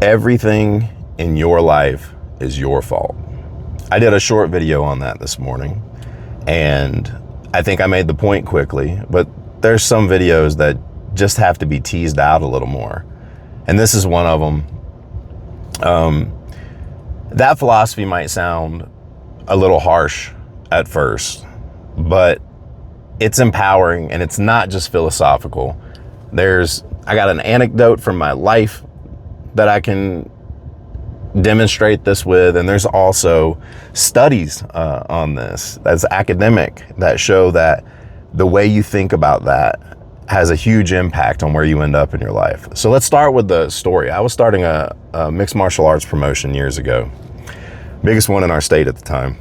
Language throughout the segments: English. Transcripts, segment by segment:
Everything in your life is your fault. I did a short video on that this morning, and I think I made the point quickly, but there's some videos that just have to be teased out a little more. And this is one of them. That philosophy might sound a little harsh at first, but it's empowering, and it's not just philosophical. I got an anecdote from my life that I can demonstrate this with, and there's also studies on this that's academic that show that the way you think about that has a huge impact on where you end up in your life. So let's start with the story. I was starting a mixed martial arts promotion years ago, biggest one in our state at the time.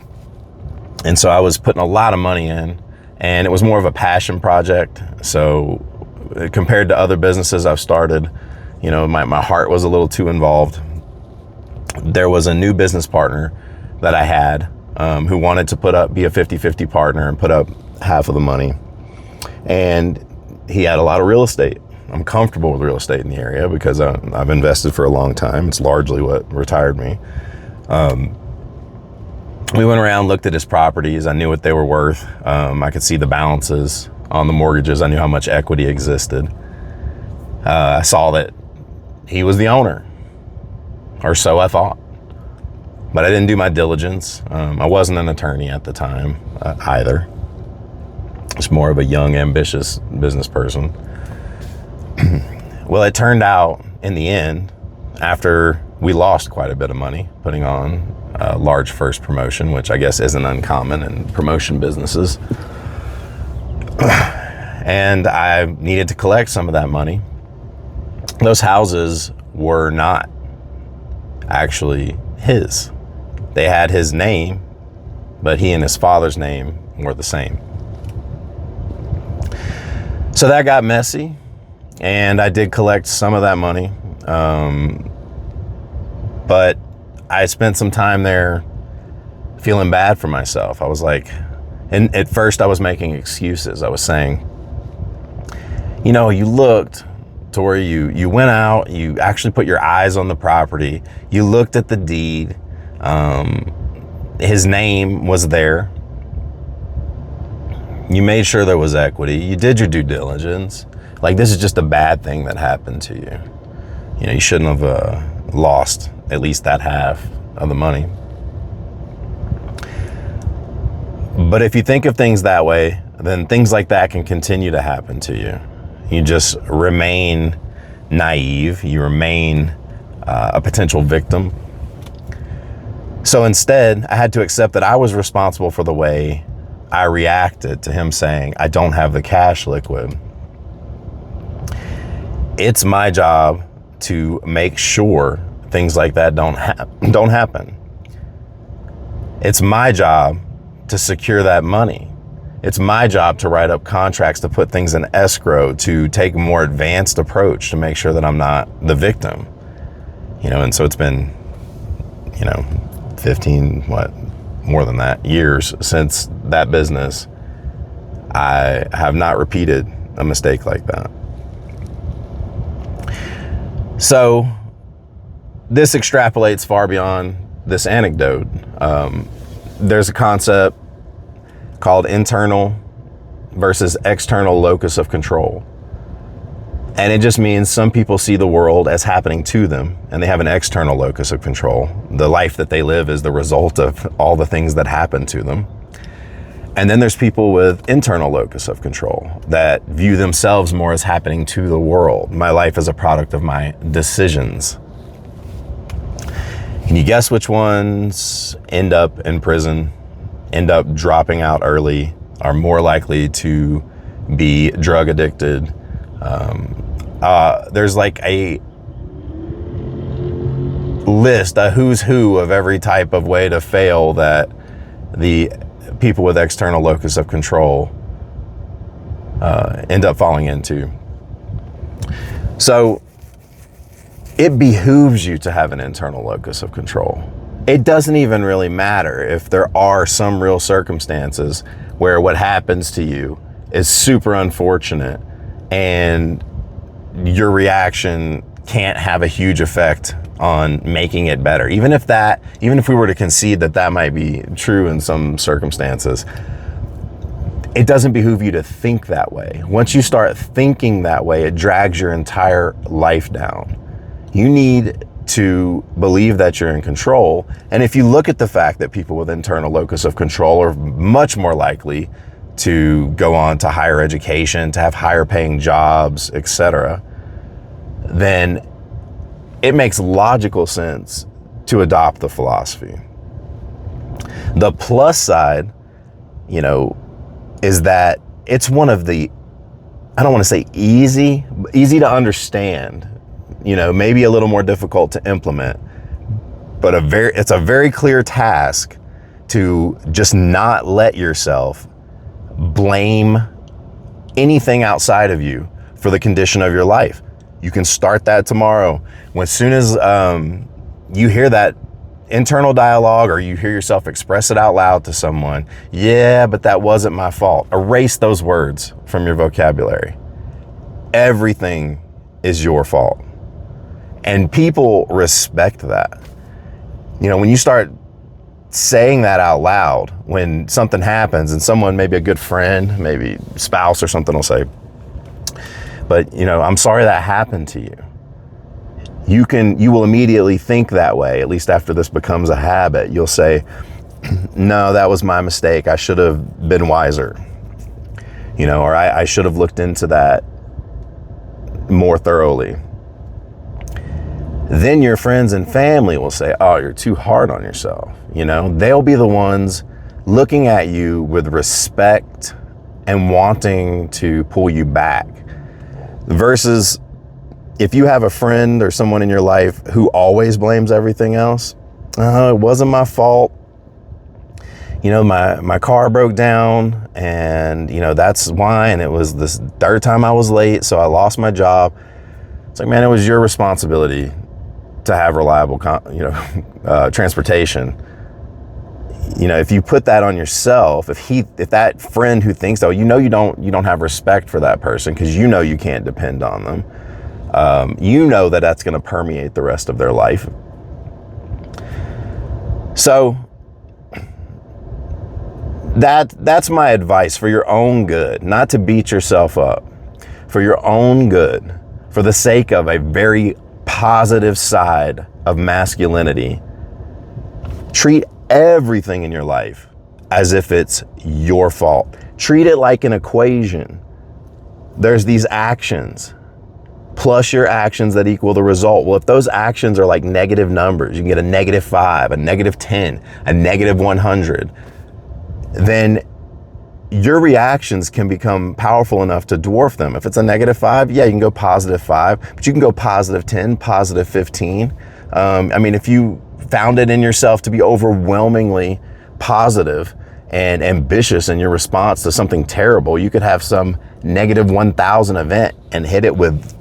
And so I was putting a lot of money in, and it was more of a passion project. So compared to other businesses I've started, you know, my heart was a little too involved. There was a new business partner that I had who wanted to be a 50-50 partner and put up half of the money. And he had a lot of real estate. I'm comfortable with real estate in the area because I've invested for a long time. It's largely what retired me. We went around, looked at his properties. I knew what they were worth. I could see the balances on the mortgages. I knew how much equity existed. I saw that he was the owner, or so I thought. But I didn't do my diligence. I wasn't an attorney at the time either. It's more of a young, ambitious business person. Well, it turned out in the end, after we lost quite a bit of money putting on a large first promotion, which I guess isn't uncommon in promotion businesses. And I needed to collect some of that money. Those houses were not actually his. They had his name, but he and his father's name were the same. So that got messy, and I did collect some of that money. But I spent some time there feeling bad for myself. I was like, and at first I was making excuses. I was saying, you know, you looked to where you went out, you actually put your eyes on the property, you looked at the deed, his name was there, you made sure there was equity, you did your due diligence. Like, this is just a bad thing that happened to you. You know, you shouldn't have lost at least that half of the money. But if you think of things that way, then things like that can continue to happen to you. You just remain naive. You remain a potential victim. So instead, I had to accept that I was responsible for the way I reacted to him saying, I don't have the cash liquid. It's my job to make sure things like that don't happen. It's my job to secure that money. It's my job to write up contracts, to put things in escrow, to take a more advanced approach to make sure that I'm not the victim. You know, and so it's been, 15, more than that, years since that business. I have not repeated a mistake like that. So this extrapolates far beyond this anecdote. There's a concept called internal versus external locus of control. And it just means some people see the world as happening to them, and they have an external locus of control. The life that they live is the result of all the things that happen to them. And then there's people with internal locus of control that view themselves more as happening to the world. My life is a product of my decisions. Can you guess which ones end up in prison, end up dropping out early, are more likely to be drug addicted? There's like a list, a who's who of every type of way to fail that the people with external locus of control end up falling into. So it behooves you to have an internal locus of control. It doesn't even really matter if there are some real circumstances where what happens to you is super unfortunate and your reaction can't have a huge effect on making it better. Even if we were to concede that that might be true in some circumstances, it doesn't behoove you to think that way. Once you start thinking that way, it drags your entire life down. You need to believe that you're in control. And if you look at the fact that people with internal locus of control are much more likely to go on to higher education, to have higher paying jobs, etc., then it makes logical sense to adopt the philosophy. The plus side, is that it's one of the, I don't want to say easy to understand, maybe a little more difficult to implement, but it's a very clear task to just not let yourself blame anything outside of you for the condition of your life. You can start that tomorrow. As soon as you hear that internal dialogue, or you hear yourself express it out loud to someone, yeah, but that wasn't my fault. Erase those words from your vocabulary. Everything is your fault. And people respect that. When you start saying that out loud, when something happens and someone, maybe a good friend, maybe spouse or something, will say, but I'm sorry that happened to you. You will immediately think that way, at least after this becomes a habit. You'll say, no, that was my mistake. I should have been wiser. Or I should have looked into that more thoroughly. Then your friends and family will say, oh, you're too hard on yourself. They'll be the ones looking at you with respect and wanting to pull you back. Versus if you have a friend or someone in your life who always blames everything else, it wasn't my fault. My car broke down and, that's why, and it was this third time I was late, so I lost my job. It's like, man, it was your responsibility to have reliable, transportation. If you put that on yourself, if that friend who thinks, though, you don't have respect for that person because you can't depend on them. That's going to permeate the rest of their life. So that's my advice for your own good, not to beat yourself up, for your own good, for the sake of a very positive side of masculinity. Treat everything in your life as if it's your fault. Treat it like an equation. There's these actions plus your actions that equal the result. Well, if those actions are like negative numbers, you can get a -5, a -10, a -100, then your reactions can become powerful enough to dwarf them. If it's a -5, yeah, you can go +5, but you can go +10, +15. If you found it in yourself to be overwhelmingly positive and ambitious in your response to something terrible, you could have some -1,000 event and hit it with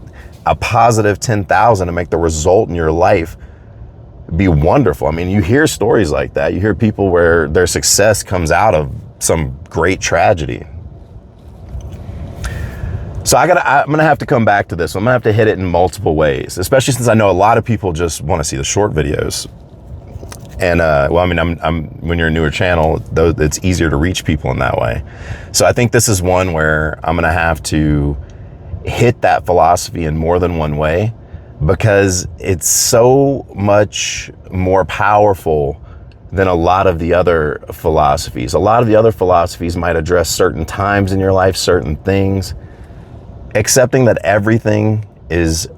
a +10,000 and make the result in your life be wonderful. You hear stories like that. You hear people where their success comes out of some great tragedy. So I'm gonna have to come back to this. I'm gonna have to hit it in multiple ways, especially since I know a lot of people just want to see the short videos. And when you're a newer channel, though, it's easier to reach people in that way. So I think this is one where I'm gonna have to hit that philosophy in more than one way, because it's so much more powerful than a lot of the other philosophies. A lot of the other philosophies might address certain times in your life, certain things. Accepting that everything is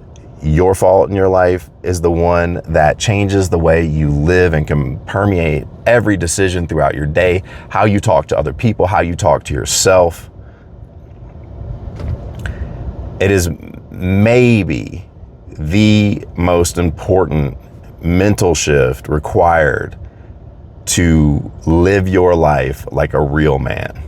your fault in your life is the one that changes the way you live and can permeate every decision throughout your day, how you talk to other people, how you talk to yourself. It is maybe the most important mental shift required to live your life like a real man.